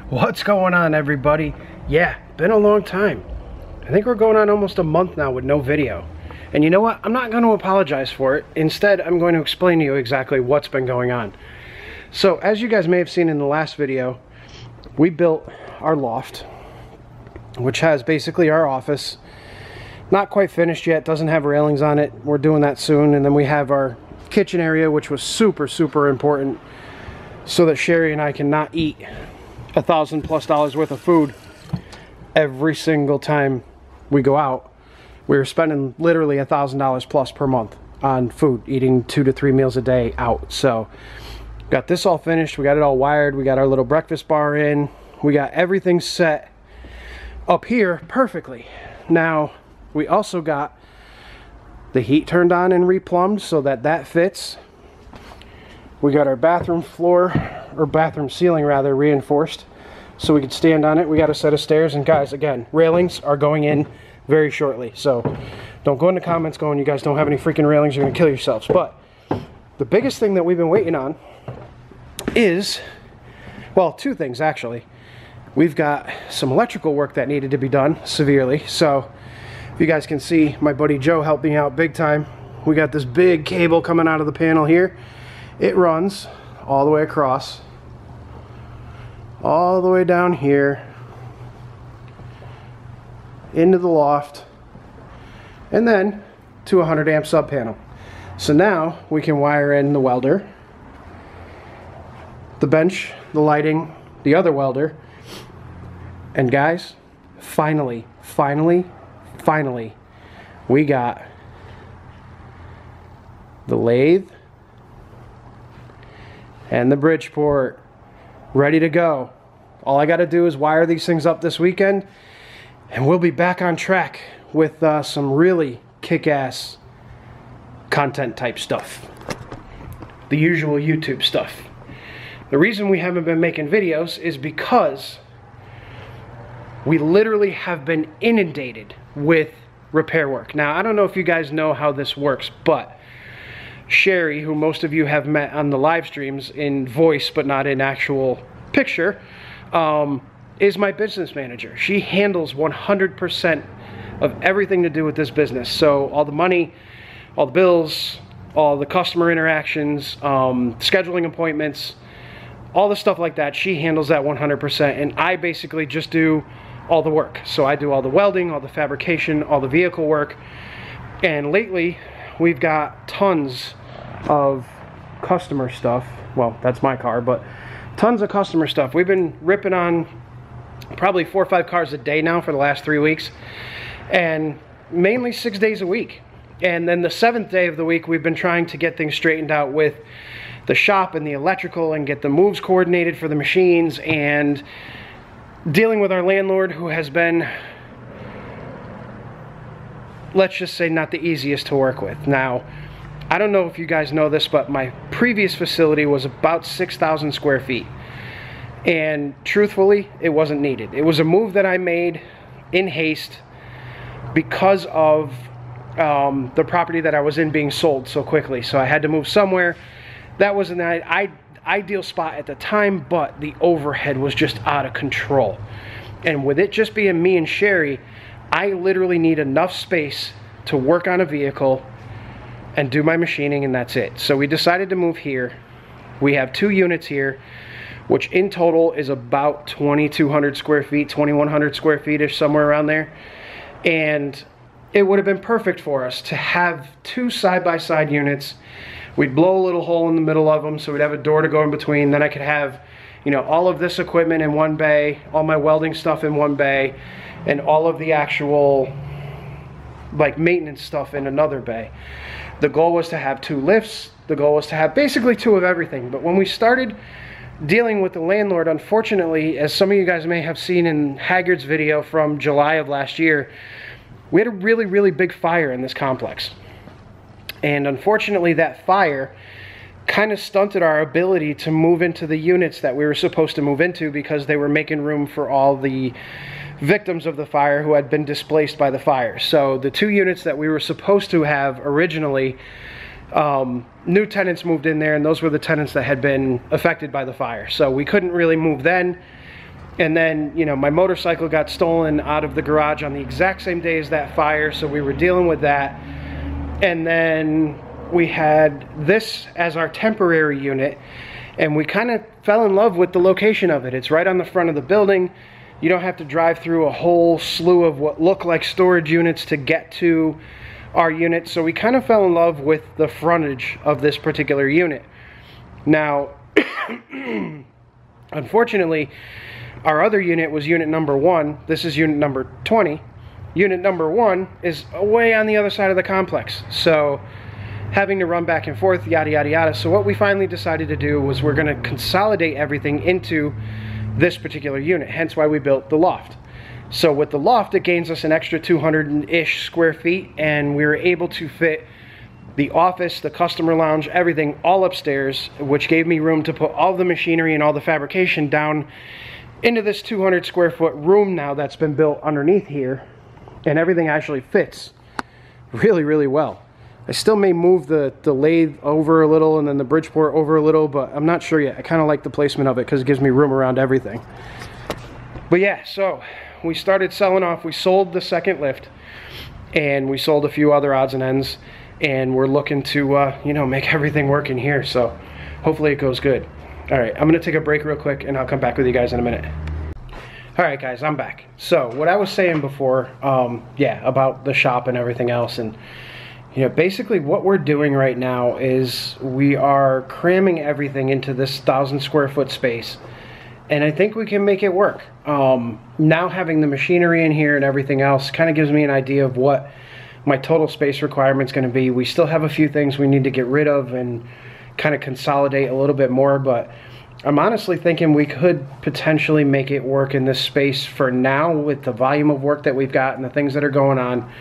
What's going on, everybody? Yeah, been a long time. I think we're going on almost a month now with no video. And you know what? I'm not going to apologize for it. Instead, I'm going to explain to you exactly what's been going on. So, as you guys may have seen in the last video, we built our loft, which has basically our office. Not quite finished yet, doesn't have railings on it. We're doing that soon. And then we have our kitchen area, which was super important, so that Sherry and I can not eat $1,000+ worth of food every single time we go out. We were spending literally $1,000+ per month on food, eating 2 to 3 meals a day out. So got this all finished, we got it all wired, we got our little breakfast bar in, we got everything set up here perfectly. Now we also got the heat turned on and replumbed so that that fits. We got our bathroom floor, or bathroom ceiling rather, reinforced so we could stand on it. We got a set of stairs, and guys, again, railings are going in very shortly, so don't go in the comments going, you guys don't have any freaking railings, you're gonna kill yourselves. But the biggest thing that we've been waiting on is, well, two things actually. We've got some electrical work that needed to be done severely. So if you guys can see, my buddy Joe helped me out big time. We got this big cable coming out of the panel here. It runs all the way across, all the way down here into the loft, and then to a 100 amp sub panel. So now we can wire in the welder, the bench, the lighting, the other welder, and guys, finally we got the lathe and the Bridgeport ready to go. All I got to do is wire these things up this weekend, and we'll be back on track with some really kick-ass content type stuff. The usual YouTube stuff. The reason we haven't been making videos is because we literally have been inundated with repair work. Now, I don't know if you guys know how this works, but Sherry, who most of you have met on the live streams in voice but not in actual picture, is my business manager. She handles 100% of everything to do with this business. So all the money, all the bills, all the customer interactions, scheduling appointments, all the stuff like that, she handles that 100%, and I basically just do all the work. So I do all the welding, all the fabrication, all the vehicle work. And lately we've got tons of customer stuff. Well, that's my car, but tons of customer stuff. We've been ripping on probably 4 or 5 cars a day now for the last 3 weeks, and mainly 6 days a week. And then the 7th day of the week, we've been trying to get things straightened out with the shop and the electrical and get the moves coordinated for the machines, and dealing with our landlord, who has been, let's just say, not the easiest to work with. Now, I don't know if you guys know this, but my previous facility was about 6,000 square feet. And truthfully, it wasn't needed. It was a move that I made in haste because of the property that I was in being sold so quickly. So I had to move somewhere. That was an ideal spot at the time, but the overhead was just out of control. And with it just being me and Sherry, I literally need enough space to work on a vehicle and do my machining, and that's it. So we decided to move here. We have 2 units here, which in total is about 2,200 square feet, 2,100 square feet-ish, somewhere around there. And it would have been perfect for us to have 2 side-by-side units. We'd blow a little hole in the middle of them, so we'd have a door to go in between. Then I could have, you know, all of this equipment in one bay, all my welding stuff in one bay, and all of the actual, like, maintenance stuff in another bay. The goal was to have 2 lifts. The goal was to have basically 2 of everything. But when we started dealing with the landlord, unfortunately, as some of you guys may have seen in Haggard's video from July of last year, we had a really big fire in this complex. And unfortunately, that fire kind of stunted our ability to move into the units that we were supposed to move into, because they were making room for all the victims of the fire who had been displaced by the fire. So the 2 units that we were supposed to have originally, new tenants moved in there, and those were the tenants that had been affected by the fire. So we couldn't really move then. And then, you know, my motorcycle got stolen out of the garage on the exact same day as that fire, so we were dealing with that. And then we had this as our temporary unit, and we kind of fell in love with the location of it. It's right on the front of the building. You don't have to drive through a whole slew of what look like storage units to get to our unit, so we kind of fell in love with the frontage of this particular unit. Now, unfortunately, our other unit was unit number 1. This is unit number 20. Unit number 1 is way on the other side of the complex, so having to run back and forth, yada yada yada. So what we finally decided to do was we're going to consolidate everything into this particular unit, hence why we built the loft. So with the loft, it gains us an extra 200-ish square feet, and we were able to fit the office, the customer lounge, everything all upstairs, which gave me room to put all the machinery and all the fabrication down into this 200 square foot room now that's been built underneath here, and everything actually fits really, really well. I still may move the lathe over a little and then the Bridgeport over a little, but I'm not sure yet. I kind of like the placement of it because it gives me room around everything. But yeah, so we started selling off. We sold the second lift, and we sold a few other odds and ends, and we're looking to you know, make everything work in here. So hopefully it goes good. All right, I'm gonna take a break real quick, and I'll come back with you guys in a minute. All right, guys, I'm back. So what I was saying before, yeah, about the shop and everything else, and you know, basically what we're doing right now is we are cramming everything into this 1,000 square foot space, and I think we can make it work. Now having the machinery in here and everything else kind of gives me an idea of what my total space requirement is going to be. We still have a few things we need to get rid of and kind of consolidate a little bit more, but I'm honestly thinking we could potentially make it work in this space for now with the volume of work that we've got and the things that are going on.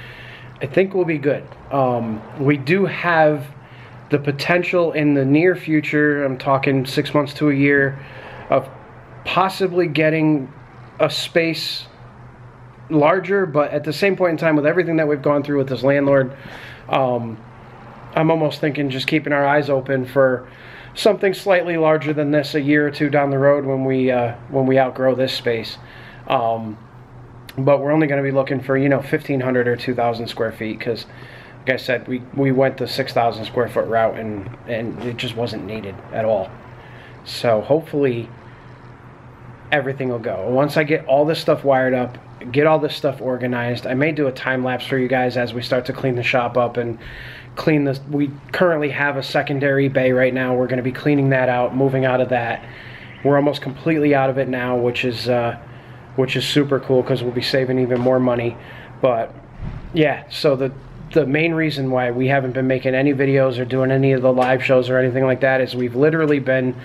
I think we'll be good. We do have the potential in the near future, I'm talking 6 months to a year, of possibly getting a space larger, but at the same point in time, with everything that we've gone through with this landlord, I'm almost thinking just keeping our eyes open for something slightly larger than this a year or two down the road when we outgrow this space. But we're only going to be looking for, you know, 1,500 or 2,000 square feet, because like I said, we went the 6,000 square foot route, and it just wasn't needed at all. So hopefully everything will go. Once I get all this stuff wired up, get all this stuff organized, I may do a time lapse for you guys as we start to clean the shop up and clean this. We currently have a secondary bay right now. We're going to be cleaning that out, moving out of that. We're almost completely out of it now, which is super cool because we'll be saving even more money. But yeah, so the main reason why we haven't been making any videos or doing any of the live shows or anything like that is we've literally been,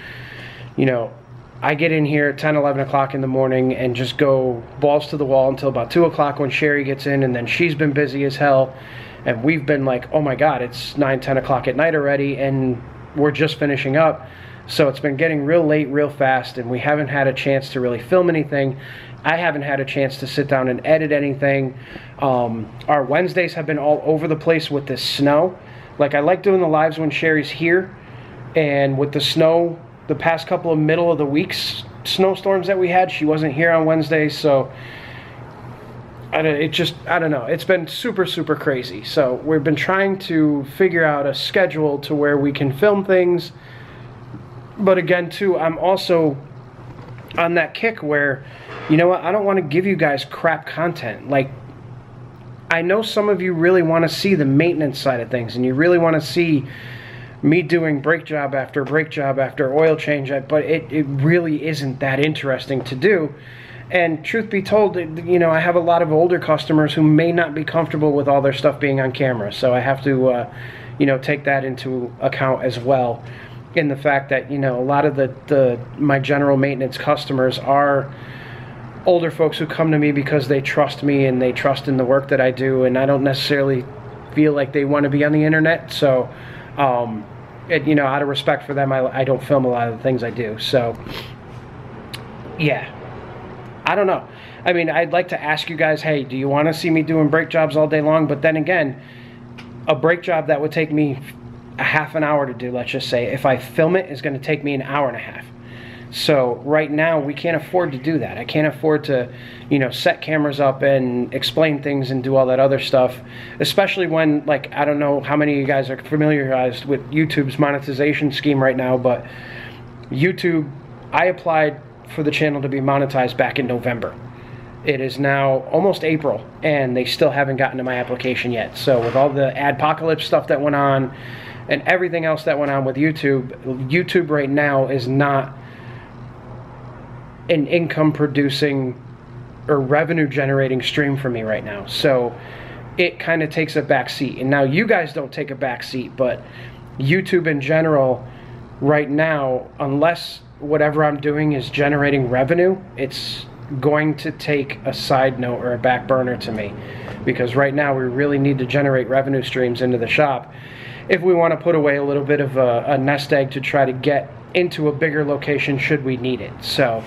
you know, I get in here at 10, 11 o'clock in the morning and just go balls to the wall until about 2 o'clock when Sherry gets in, and then she's been busy as hell, and we've been like, oh my god, it's 9, 10 o'clock at night already, and we're just finishing up. So it's been getting real late real fast, and we haven't had a chance to really film anything. I haven't had a chance to sit down and edit anything. Our Wednesdays have been all over the place with this snow. Like, I like doing the lives when Sherry's here, and with the snow, the past couple of middle of the weeks snowstorms that we had, she wasn't here on Wednesdays, so I don't know. It's been super, super crazy. So we've been trying to figure out a schedule to where we can film things. But again, too, I'm also on that kick where, you know what, I don't want to give you guys crap content. Like, I know some of you really want to see the maintenance side of things, and you really want to see me doing brake job after brake job after oil change, but it really isn't that interesting to do. And truth be told, you know, I have a lot of older customers who may not be comfortable with all their stuff being on camera, so I have to you know, take that into account as well, in the fact that, you know, a lot of my general maintenance customers are older folks who come to me because they trust me and they trust in the work that I do, and I don't necessarily feel like they want to be on the internet. So you know, out of respect for them, I don't film a lot of the things I do. So yeah, I don't know. I mean, I'd like to ask you guys, hey, do you want to see me doing brake jobs all day long? But then again, a brake job that would take me a half an hour to do, let's just say, if I film it, is going to take me an hour and a half. So right now we can't afford to do that. I can't afford to, you know, set cameras up and explain things and do all that other stuff, especially when, like, I don't know how many of you guys are familiarized with YouTube's monetization scheme right now, but YouTube, I applied for the channel to be monetized back in November. It is now almost April, and they still haven't gotten to my application yet. So with all the adpocalypse stuff that went on and everything else that went on with YouTube right now is not an income producing or revenue generating stream for me right now. So it kind of takes a back seat. And now you guys don't take a back seat, but YouTube in general right now, unless whatever I'm doing is generating revenue, it's going to take a side note or a back burner to me, because right now we really need to generate revenue streams into the shop if we want to put away a little bit of a nest egg to try to get into a bigger location should we need it. So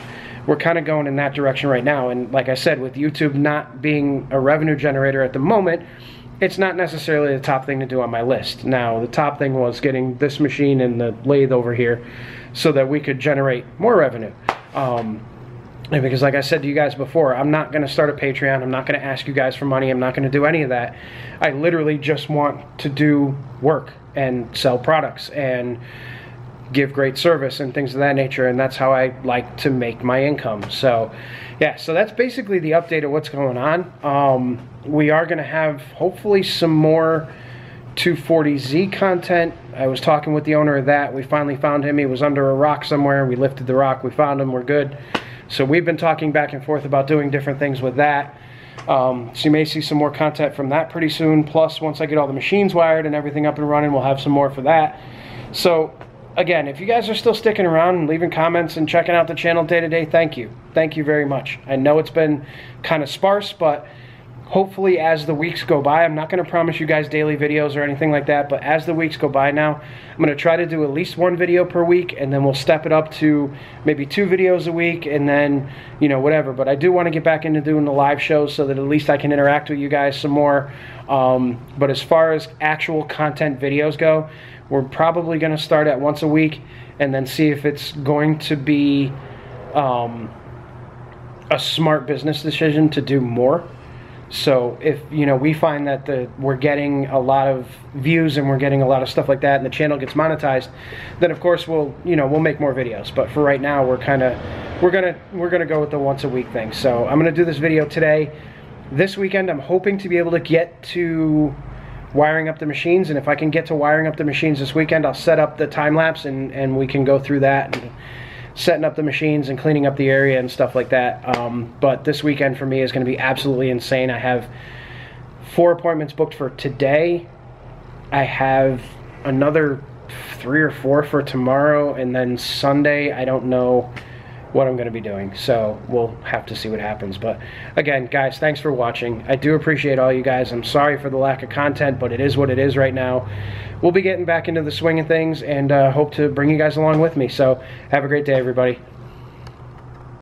we're kind of going in that direction right now. And like I said, with YouTube not being a revenue generator at the moment, it's not necessarily the top thing to do on my list. Now, the top thing was getting this machine and the lathe over here so that we could generate more revenue. And because like I said to you guys before, I'm not going to start a Patreon. I'm not going to ask you guys for money. I'm not going to do any of that. I literally just want to do work and sell products and give great service and things of that nature, and that's how I like to make my income. So yeah, so that's basically the update of what's going on. We are going to have hopefully some more 240Z content. I was talking with the owner of that. We finally found him. He was under a rock somewhere. We lifted the rock. We found him. We're good. So we've been talking back and forth about doing different things with that. So you may see some more content from that pretty soon. Plus, once I get all the machines wired and everything up and running, we'll have some more for that. So again, if you guys are still sticking around and leaving comments and checking out the channel day to day, thank you. Thank you very much. I know it's been kind of sparse, but hopefully as the weeks go by, I'm not going to promise you guys daily videos or anything like that, but as the weeks go by now, I'm going to try to do at least one video per week, and then we'll step it up to maybe 2 videos a week, and then, you know, whatever. But I do want to get back into doing the live shows so that at least I can interact with you guys some more. But as far as actual content videos go, we're probably going to start at once a week and then see if it's going to be a smart business decision to do more. So if, you know, we find that we're getting a lot of views and we're getting a lot of stuff like that and the channel gets monetized, then of course we'll make more videos. But for right now, we're gonna go with the once a week thing. So I'm gonna do this video today. This weekend I'm hoping to be able to get to wiring up the machines, and if I can get to wiring up the machines this weekend, I'll set up the time lapse and we can go through that and setting up the machines and cleaning up the area and stuff like that. But this weekend for me is going to be absolutely insane. I have 4 appointments booked for today. I have another 3 or 4 for tomorrow, and then Sunday I don't know what I'm going to be doing, so we'll have to see what happens. But again, guys, thanks for watching. I do appreciate all you guys. I'm sorry for the lack of content, but it is what it is right now. We'll be getting back into the swing of things, and hope to bring you guys along with me. So have a great day, everybody.